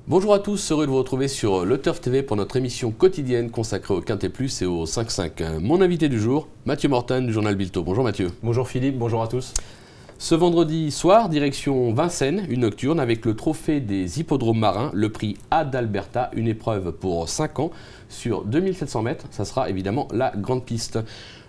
Bonjour à tous, heureux de vous retrouver sur Le Turf TV pour notre émission quotidienne consacrée au Quintet Plus et au 5-5. Mon invité du jour, Mathieu Mortan du journal Bilto. Bonjour Mathieu. Bonjour Philippe, bonjour à tous. Ce vendredi soir, direction Vincennes, une nocturne avec le trophée des hippodromes marins, le prix Adalberta, une épreuve pour 5 ans sur 2700 mètres. Ça sera évidemment la grande piste.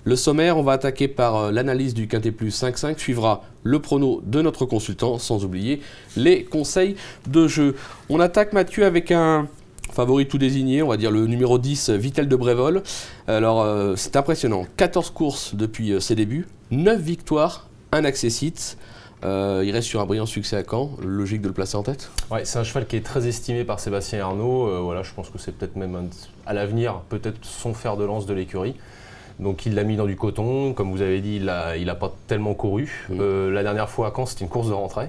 Le sommaire, on va attaquer par l'analyse du Quintet Plus 5-5, suivra le prono de notre consultant, sans oublier les conseils de jeu. On attaque Mathieu avec un favori tout désigné, on va dire le numéro 10, Vitel de Brévol. Alors c'est impressionnant, 14 courses depuis ses débuts, 9 victoires, 1 accessite. Il reste sur un brillant succès à Caen, logique de le placer en tête? Ouais, c'est un cheval qui est très estimé par Sébastien Arnaud. Voilà, je pense que c'est peut-être même à l'avenir, peut-être son fer de lance de l'écurie. Donc il l'a mis dans du coton, comme vous avez dit, il a pas tellement couru. La dernière fois à Caen, c'était une course de rentrée.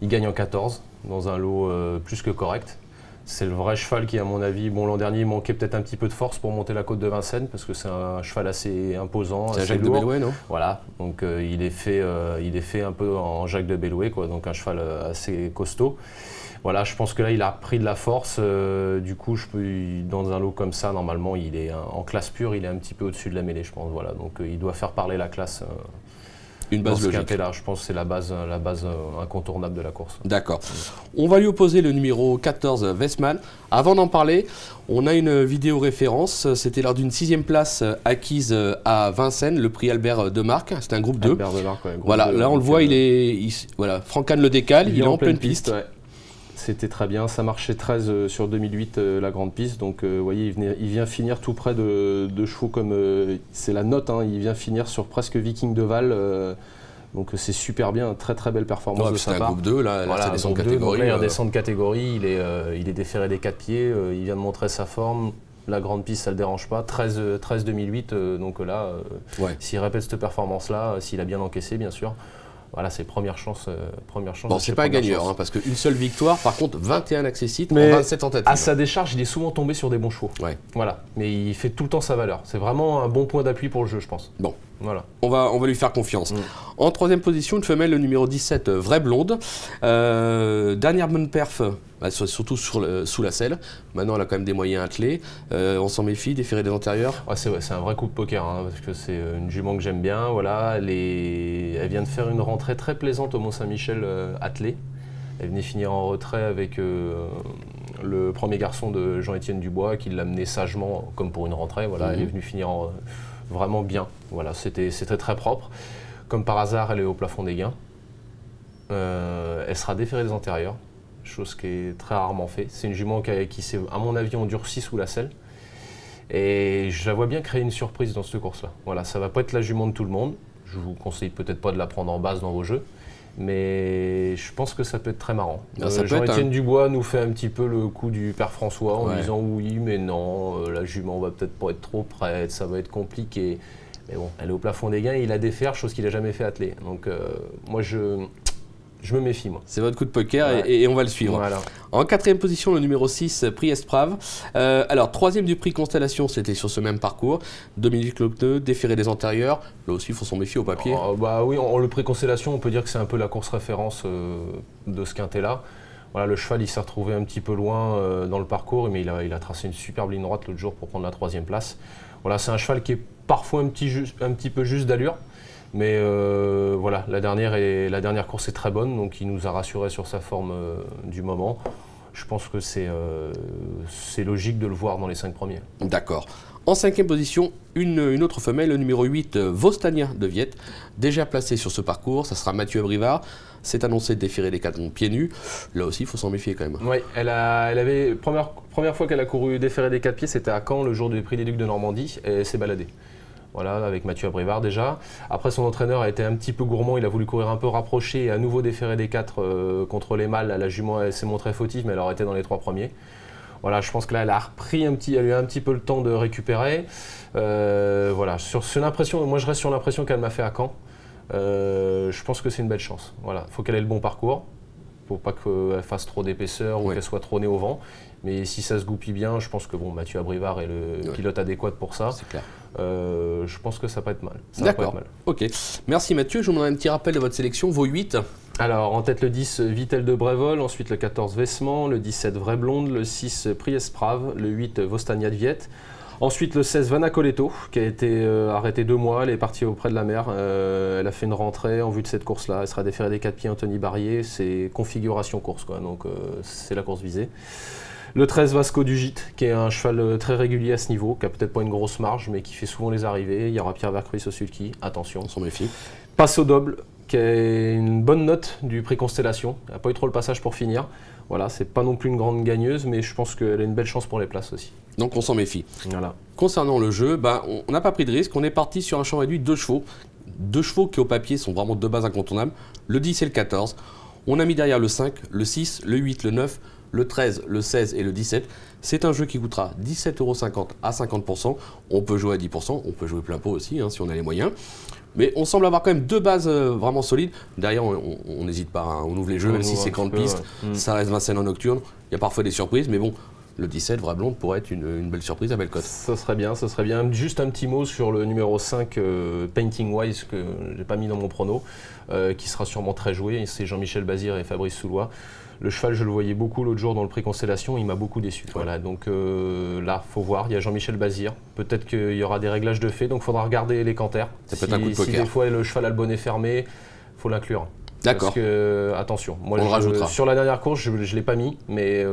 Il gagne en 14, dans un lot plus que correct. C'est le vrai cheval qui, à mon avis, bon, l'an dernier, il manquait peut-être un petit peu de force pour monter la côte de Vincennes, parce que c'est un cheval assez imposant, C'est assez Jacques lourd. de Bellouet, non? Voilà, donc il est fait un peu en Jacques de Bellouet, quoi, donc un cheval assez costaud. Voilà, je pense que là, il a pris de la force. Du coup, dans un lot comme ça, normalement, il est en classe pure, il est un petit peu au-dessus de la mêlée, je pense. Voilà, donc il doit faire parler la classe. Une base logique. Là, je pense que c'est la base incontournable de la course. D'accord. On va lui opposer le numéro 14, Westman. Avant d'en parler, on a une vidéo référence. C'était lors d'une 6e place acquise à Vincennes, le prix Albert Demarque. C'était un groupe 2. Albert Demarque, ouais, voilà, là on le voit, voilà, Franck-Anne le décale, il est en pleine piste. Ouais. C'était très bien, ça marchait 13 sur 2008 la grande piste, donc vous voyez il vient finir tout près de chevaux comme, c'est la note, hein, il vient finir sur presque Viking de Val, donc c'est super bien, très très belle performance de sa part. C'est un groupe 2, là voilà, ça descend de catégorie. Il redescend de catégorie, il est déféré des 4 pieds, il vient de montrer sa forme, la grande piste ça ne le dérange pas, 13 2008, donc là, s'il répète cette performance là, s'il a bien encaissé bien sûr. Voilà, c'est première chance. Bon, c'est pas un gagneur, hein, parce qu'une seule victoire, par contre 21 accessites en mais 27 tentatives. À sa décharge, il est souvent tombé sur des bons chevaux. Ouais. Voilà, mais il fait tout le temps sa valeur. C'est vraiment un bon point d'appui pour le jeu, je pense. Bon, voilà. On va lui faire confiance. En 3e position, une femelle, le numéro 17, Vraie Blonde. Dernière bonne perf, surtout sous la selle. Maintenant, elle a quand même des moyens attelés. On s'en méfie, déféré des antérieurs. Ouais, c'est un vrai coup de poker, hein, parce que c'est une jument que j'aime bien. Voilà, elle vient de faire une rentrée très plaisante au Mont-Saint-Michel attelée. Elle venait finir en retrait avec le premier garçon de Jean-Étienne Dubois, qui l'a mené sagement, comme pour une rentrée. Voilà, elle est venue finir vraiment bien. Voilà, c'était très propre. Comme par hasard, elle est au plafond des gains. Elle sera déférée des antérieurs, chose qui est très rarement fait. C'est une jument qui s'est, à mon avis, endurcie sous la selle. Et je la vois bien créer une surprise dans cette course-là. Voilà, ça ne va pas être la jument de tout le monde. Je vous conseille peut-être pas de la prendre en base dans vos jeux. Mais je pense que ça peut être très marrant. Jean-Étienne Dubois nous fait un petit peu le coup du père François en disant oui, mais non, la jument va peut-être pas être trop prête, ça va être compliqué. Mais bon, elle est au plafond des gains et il a défaire, chose qu'il n'a jamais fait atteler. Donc moi je me méfie, moi. C'est votre coup de poker et on va le suivre. Voilà. En 4e position, le numéro 6, prix Esprave. Alors, 3e du prix Constellation, c'était sur ce même parcours. Dominique Locneux, déféré des antérieurs. Là aussi, il faut s'en méfier au papier. Bah oui, le prix Constellation, on peut dire que c'est un peu la course référence de ce quintet-là. Voilà, le cheval, il s'est retrouvé un petit peu loin dans le parcours, mais il a tracé une superbe ligne droite l'autre jour pour prendre la 3e place. Voilà, c'est un cheval qui est parfois un petit peu juste d'allure. Mais voilà, la dernière course est très bonne, donc il nous a rassuré sur sa forme du moment. Je pense que c'est logique de le voir dans les 5 premiers. D'accord. En 5e position, une autre femelle, le numéro 8, Vostania de Viette, déjà placée sur ce parcours. Ça sera Mathieu Abrivard. C'est annoncé de déférer des 4 pieds nus. Là aussi, il faut s'en méfier quand même. Oui, elle avait première fois qu'elle a couru déférer des 4 pieds, c'était à Caen, le jour du prix des Ducs de Normandie, et elle s'est baladée. Voilà, avec Mathieu Abrivard déjà. Après, son entraîneur a été un petit peu gourmand, il a voulu courir un peu rapproché et à nouveau déférer des 4 contre les mâles. La jument, elle s'est montrée fautive, mais elle aurait été dans les 3 premiers. Voilà, je pense que là, elle a repris elle a eu un petit peu le temps de récupérer. Voilà, moi je reste sur l'impression qu'elle m'a fait à Caen. Je pense que c'est une belle chance. Voilà, faut qu'elle ait le bon parcours. Faut pas qu'elle fasse trop d'épaisseur ou qu'elle soit trop née au vent. Mais si ça se goupille bien, je pense que bon, Mathieu Abrivard est le pilote adéquat pour ça. C'est clair. Je pense que ça va pas être mal. D'accord. Ok. Merci Mathieu. Je vous demande un petit rappel de votre sélection. Vos 8. Alors, en tête le 10, Vitel de Brévol, ensuite le 14, Vessement, le 17, Vraie Blonde, le 6, Priesprave, le 8, Vostania de Viette. Ensuite, le 16, Vanna Coletto, qui a été arrêtée 2 mois, elle est partie auprès de la mer. Elle a fait une rentrée en vue de cette course-là. Elle sera déférée des 4 pieds Anthony Barrier. C'est configuration course, quoi, donc c'est la course visée. Le 13, Vasco du Gite, qui est un cheval très régulier à ce niveau, qui a peut-être pas une grosse marge, mais qui fait souvent les arrivées. Il y aura Pierre Vercruis au sulky, attention. On s'en méfie. Passe au double, qui est une bonne note du prix Constellation. Elle n'a pas eu trop le passage pour finir. Voilà, c'est pas non plus une grande gagneuse, mais je pense qu'elle a une belle chance pour les places aussi. Donc on s'en méfie. Voilà. Concernant le jeu, on n'a pas pris de risque, on est parti sur un champ réduit 2 chevaux. 2 chevaux qui au papier sont vraiment 2 bases incontournables, le 10 et le 14. On a mis derrière le 5, le 6, le 8, le 9, le 13, le 16 et le 17. C'est un jeu qui coûtera 17,50 € à 50%. On peut jouer à 10%, on peut jouer plein pot aussi si on a les moyens. Mais on semble avoir quand même 2 bases vraiment solides. Derrière, on n'hésite pas, hein, on ouvre les jeux, même si c'est grande piste. Ouais. Ça reste Vincennes en nocturne. Il y a parfois des surprises, mais bon, le 17, Vraie Blonde, pourrait être une belle surprise à belle cote. Ça serait bien, ça serait bien. Juste un petit mot sur le numéro 5, Painting Wise, que je n'ai pas mis dans mon prono, qui sera sûrement très joué. C'est Jean-Michel Bazir et Fabrice Soulois. Le cheval, je le voyais beaucoup l'autre jour dans le prix Constellation, il m'a beaucoup déçu. Ouais. Voilà, donc là, faut voir, il y a Jean-Michel Bazir. Peut-être qu'il y aura des réglages de fait, donc il faudra regarder les canters. Ça peut être un coup de poker. Si des fois le cheval a le bonnet fermé, il faut l'inclure. D'accord. Parce que, attention, moi, on le rajoutera. Sur la dernière course, je ne l'ai pas mis, mais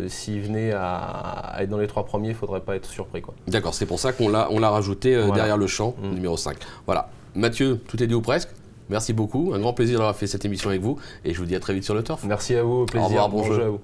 s'il venait à être dans les 3 premiers, il ne faudrait pas être surpris. D'accord, c'est pour ça qu'on l'a rajouté voilà. Derrière le champ, numéro 5. Voilà. Mathieu, tout est dit ou presque. Merci beaucoup, un grand plaisir d'avoir fait cette émission avec vous et je vous dis à très vite sur le turf. Merci à vous, au plaisir. Au revoir, bon jeu. À vous.